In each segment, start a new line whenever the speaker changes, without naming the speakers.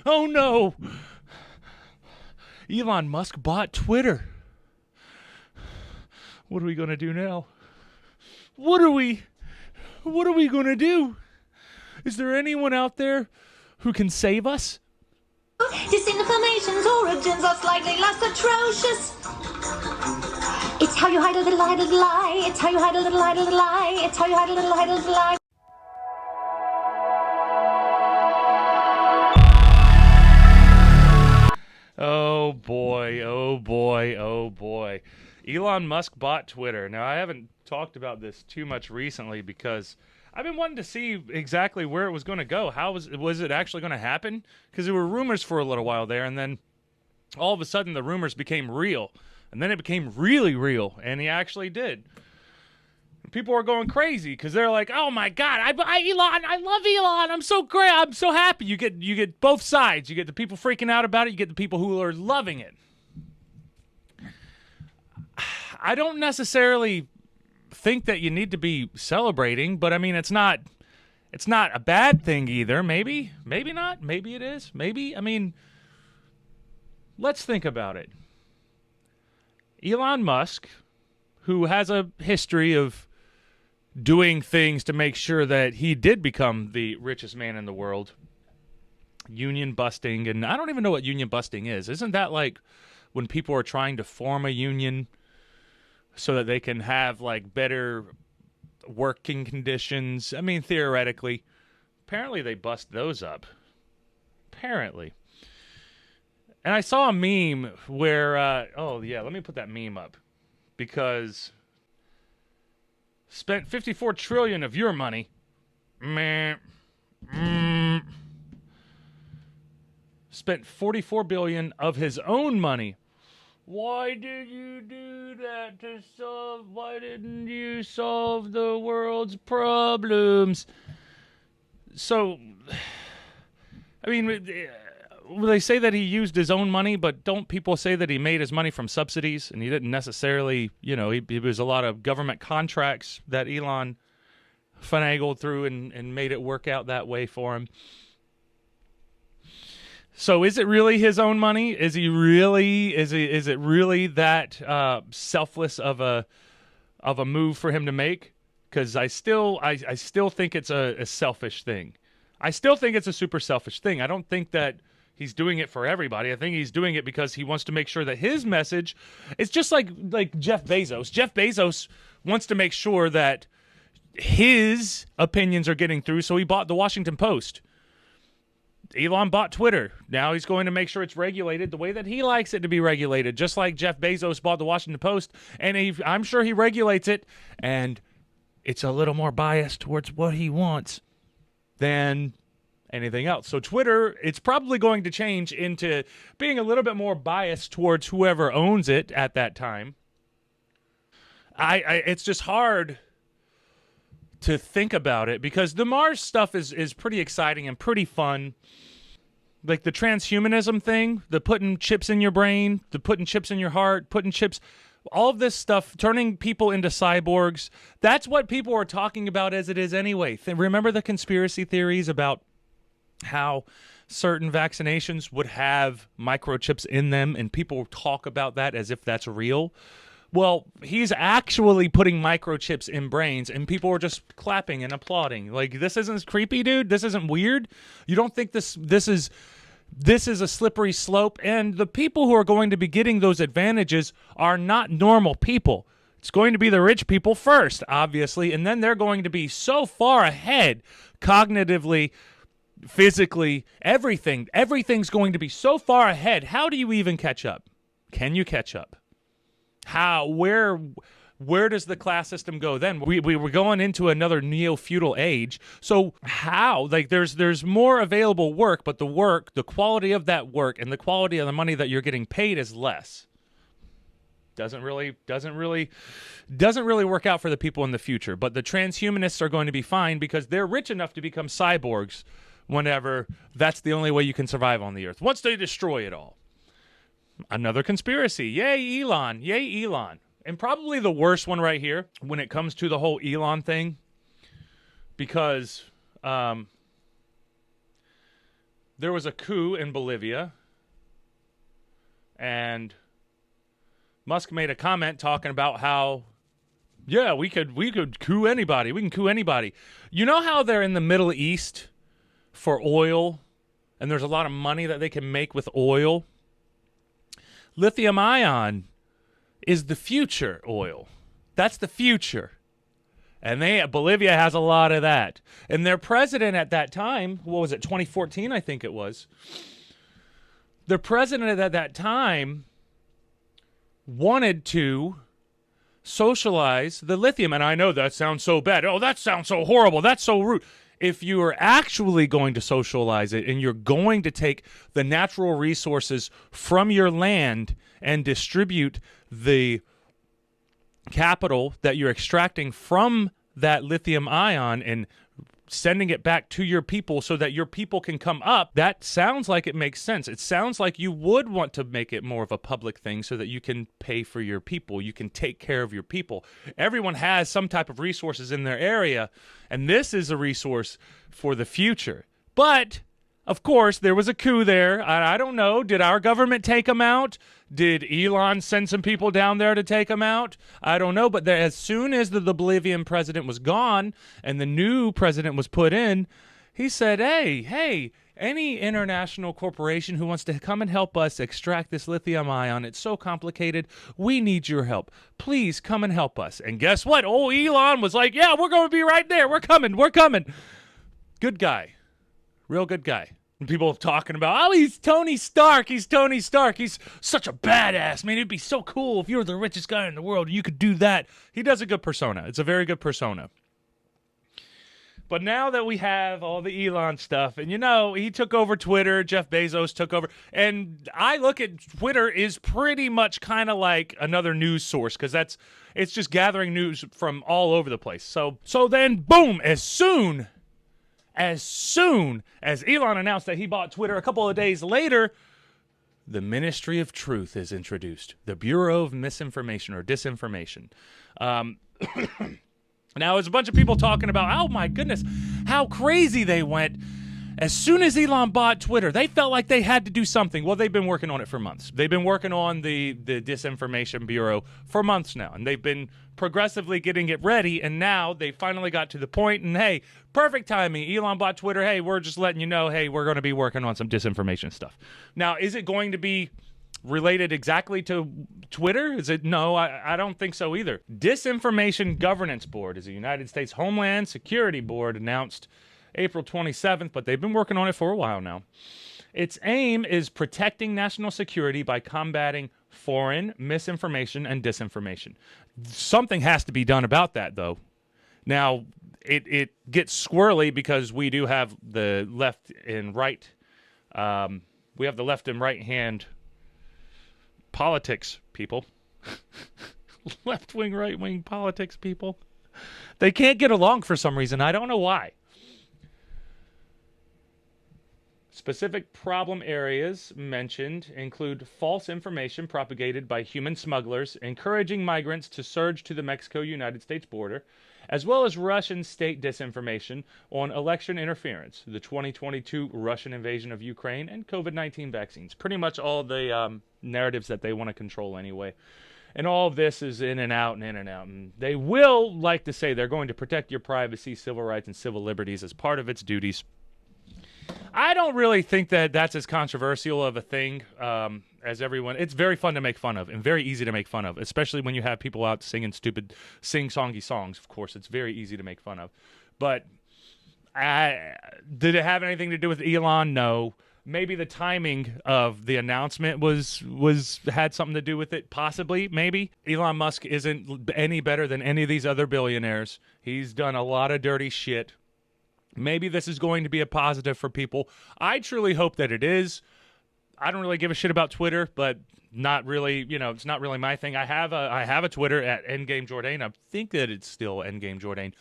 Oh no! Elon Musk bought Twitter. What are we gonna do now? What are we gonna do? Is there anyone out there who can save us?
Disinformation's origins are slightly less atrocious. It's how you hide a little lie, little lie. It's how you hide a little lie, little lie. It's how you hide a little lie, little lie.
Oh boy, oh boy, oh boy. Elon Musk bought Twitter. Now, I haven't talked about this too much recently because I've been wanting to see exactly where it was going to go. How was it actually going to happen? Because there were rumors for a little while there, and then all of a sudden the rumors became real. And then it became really real, and he actually did. People are going crazy because they're like, "Oh my God, Elon! I love Elon! I'm so great! I'm so happy!" You get both sides. You get the people freaking out about it. You get the people who are loving it. I don't necessarily think that you need to be celebrating, but I mean, it's not a bad thing either. Maybe not. Maybe it is. Maybe. I mean, let's think about it. Elon Musk, who has a history of doing things to make sure that he did become the richest man in the world. Union busting, and I don't even know what union busting is. Isn't that like when people are trying to form a union so that they can have like better working conditions? I mean, theoretically. Apparently they bust those up. Apparently. And I saw a meme where, let me put that meme up. Because spent 54 trillion of your money. Spent 44 billion of his own money. Why did you do that why didn't you solve the world's problems? So, I mean, they say that he used his own money, but don't people say that he made his money from subsidies and he didn't necessarily, it was a lot of government contracts that Elon finagled through and made it work out that way for him. So is it really his own money? Is it really that selfless of a move for him to make? Because I still think it's a selfish thing. I still think it's a super selfish thing. I don't think that he's doing it for everybody. I think he's doing it because he wants to make sure that his message is just like Jeff Bezos. Jeff Bezos wants to make sure that his opinions are getting through, so he bought the Washington Post. Elon bought Twitter. Now he's going to make sure it's regulated the way that he likes it to be regulated, just like Jeff Bezos bought the Washington Post, and I'm sure he regulates it, and it's a little more biased towards what he wants than anything else. So Twitter, it's probably going to change into being a little bit more biased towards whoever owns it at that time. It's just hard to think about it because the Mars stuff is pretty exciting and pretty fun. Like the transhumanism thing, the putting chips in your brain, the putting chips in your heart, putting chips, all of this stuff, turning people into cyborgs. That's what people are talking about as it is anyway. Remember the conspiracy theories about how certain vaccinations would have microchips in them, and people talk about that as if that's real? Well, he's actually putting microchips in brains, and people are just clapping and applauding. Like, this isn't creepy, dude? This isn't weird? You don't think this is a slippery slope? And the people who are going to be getting those advantages are not normal people. It's going to be the rich people first, obviously, and then they're going to be so far ahead cognitively, physically, everything. Everything's going to be so far ahead. How do you even catch up? Can you catch up? How? Where does the class system go then? We were going into another neo-feudal age. So how? Like there's more available work, but the quality of that work and the quality of the money that you're getting paid is less. Doesn't really work out for the people in the future. But the transhumanists are going to be fine because they're rich enough to become cyborgs whenever that's the only way you can survive on the earth. Once they destroy it all. Another conspiracy. Yay, Elon. Yay, Elon. And probably the worst one right here when it comes to the whole Elon thing, because there was a coup in Bolivia, and Musk made a comment talking about how, yeah, we could coup anybody. We can coup anybody. You know how they're in the Middle East for oil, and there's a lot of money that they can make with oil? Lithium ion is the future oil. That's the future. And Bolivia has a lot of that. And their president at that time, what was it, 2014, I think it was. Their president at that time wanted to socialize the lithium. And I know that sounds so bad. Oh, that sounds so horrible. That's so rude. If you are actually going to socialize it and you're going to take the natural resources from your land and distribute the capital that you're extracting from that lithium ion and sending it back to your people so that your people can come up, that sounds like it makes sense. It sounds like you would want to make it more of a public thing so that you can pay for your people. You can take care of your people. Everyone has some type of resources in their area, and this is a resource for the future. But, of course, there was a coup there. I don't know. Did our government take them out? Did Elon send some people down there to take them out? I don't know. But as soon as the Bolivian president was gone and the new president was put in, he said, hey, any international corporation who wants to come and help us extract this lithium ion, it's so complicated, we need your help. Please come and help us. And guess what? Old Elon was like, yeah, we're going to be right there. We're coming. Good guy. Real good guy. And people talking about, oh, he's Tony Stark. He's Tony Stark. He's such a badass, man. It'd be so cool if you were the richest guy in the world and you could do that. He does a good persona. It's a very good persona. But now that we have all the Elon stuff, and he took over Twitter, Jeff Bezos took over, and I look at Twitter is pretty much kind of like another news source because it's just gathering news from all over the place. So then, boom, as soon as Elon announced that he bought Twitter, a couple of days later, the Ministry of Truth is introduced. The Bureau of Misinformation or Disinformation. Now, there's a bunch of people talking about, oh my goodness, how crazy they went. As soon as Elon bought Twitter, they felt like they had to do something. Well, they've been working on it for months. They've been working on the Disinformation Bureau for months now, and they've been progressively getting it ready, and now they finally got to the point, and hey, perfect timing. Elon bought Twitter. Hey, we're just letting you know, hey, we're going to be working on some disinformation stuff. Now, is it going to be related exactly to Twitter? Is it? No, I don't think so either. Disinformation Governance Board is a United States Homeland Security Board announced April 27th, but they've been working on it for a while now. Its aim is protecting national security by combating foreign misinformation and disinformation. Something has to be done about that, though. Now, it gets squirrely because we do have the left and right. We have the left and right hand politics people. Left-wing, right-wing politics people. They can't get along for some reason. I don't know why. Specific problem areas mentioned include false information propagated by human smugglers, encouraging migrants to surge to the Mexico-United States border, as well as Russian state disinformation on election interference, the 2022 Russian invasion of Ukraine, and COVID-19 vaccines. Pretty much all the narratives that they want to control anyway. And all of this is in and out and in and out. And they will like to say they're going to protect your privacy, civil rights, and civil liberties as part of its duties. I don't really think that that's as controversial of a thing as everyone. It's very fun to make fun of and very easy to make fun of, especially when you have people out singing stupid sing-songy songs. Of course, it's very easy to make fun of. But did it have anything to do with Elon? No. Maybe the timing of the announcement had something to do with it. Possibly, maybe. Elon Musk isn't any better than any of these other billionaires. He's done a lot of dirty shit. Maybe this is going to be a positive for people. I truly hope that it is. I don't really give a shit about Twitter, but not really, it's not really my thing. I have a Twitter at Endgame Jourdain. I think that it's still Endgame Jourdain.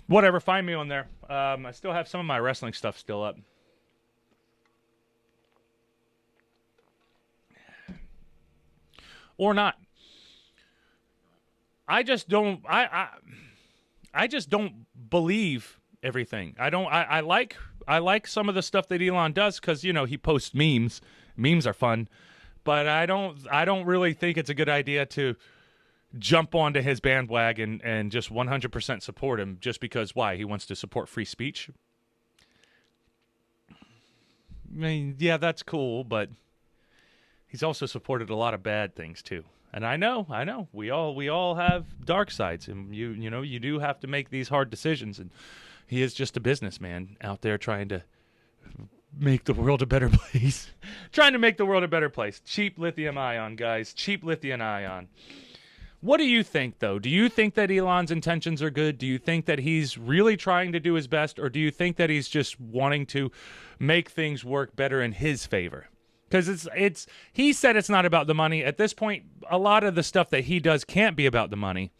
Whatever, find me on there. I still have some of my wrestling stuff still up. Or not. I just don't believe everything. I like I like some of the stuff that Elon does because, you know, he posts memes. Memes are fun. But I don't really think it's a good idea to jump onto his bandwagon and just 100% support him just because, why? He wants to support free speech? I mean, yeah, that's cool, but he's also supported a lot of bad things too. And I know, we all have dark sides, and you know, you do have to make these hard decisions. And he is just a businessman out there trying to make the world a better place. Trying to make the world a better place. Cheap lithium ion, guys. Cheap lithium ion. What do you think, though? Do you think that Elon's intentions are good? Do you think that he's really trying to do his best? Or do you think that he's just wanting to make things work better in his favor? Because he said it's not about the money. At this point, a lot of the stuff that he does can't be about the money.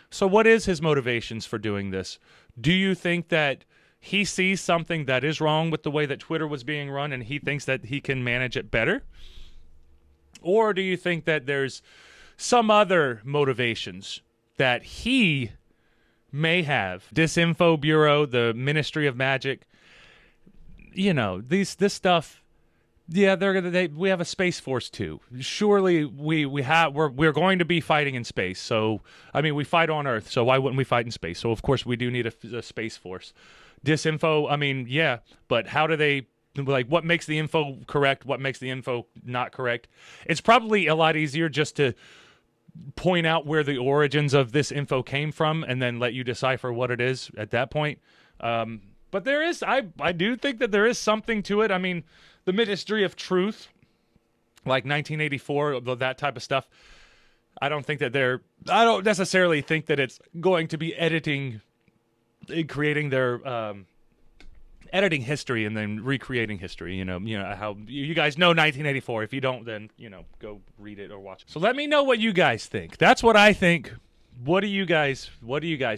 So what is his motivations for doing this? Do you think that he sees something that is wrong with the way that Twitter was being run and he thinks that he can manage it better? Or do you think that there's some other motivations that he may have? Disinfo Bureau, the Ministry of Magic, you know, this stuff. Yeah, we have a space force too. Surely we're going to be fighting in space. So I mean, we fight on Earth. So why wouldn't we fight in space? So of course we do need a space force. Disinfo. I mean, yeah, but how do they? Like, what makes the info correct? What makes the info not correct? It's probably a lot easier just to point out where the origins of this info came from and then let you decipher what it is at that point. But there is, I do think that there is something to it. I mean, the Ministry of Truth, like 1984, that type of stuff. I don't necessarily think that it's going to be creating their, editing history and then recreating history. You know how you guys know 1984. If you don't, then, you know, go read it or watch it. So let me know what you guys think. That's what I think. What do you guys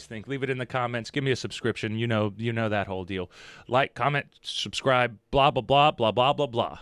think? Leave it in the comments. Give me a subscription. You know that whole deal. Like, comment, subscribe, blah, blah, blah, blah, blah, blah, blah.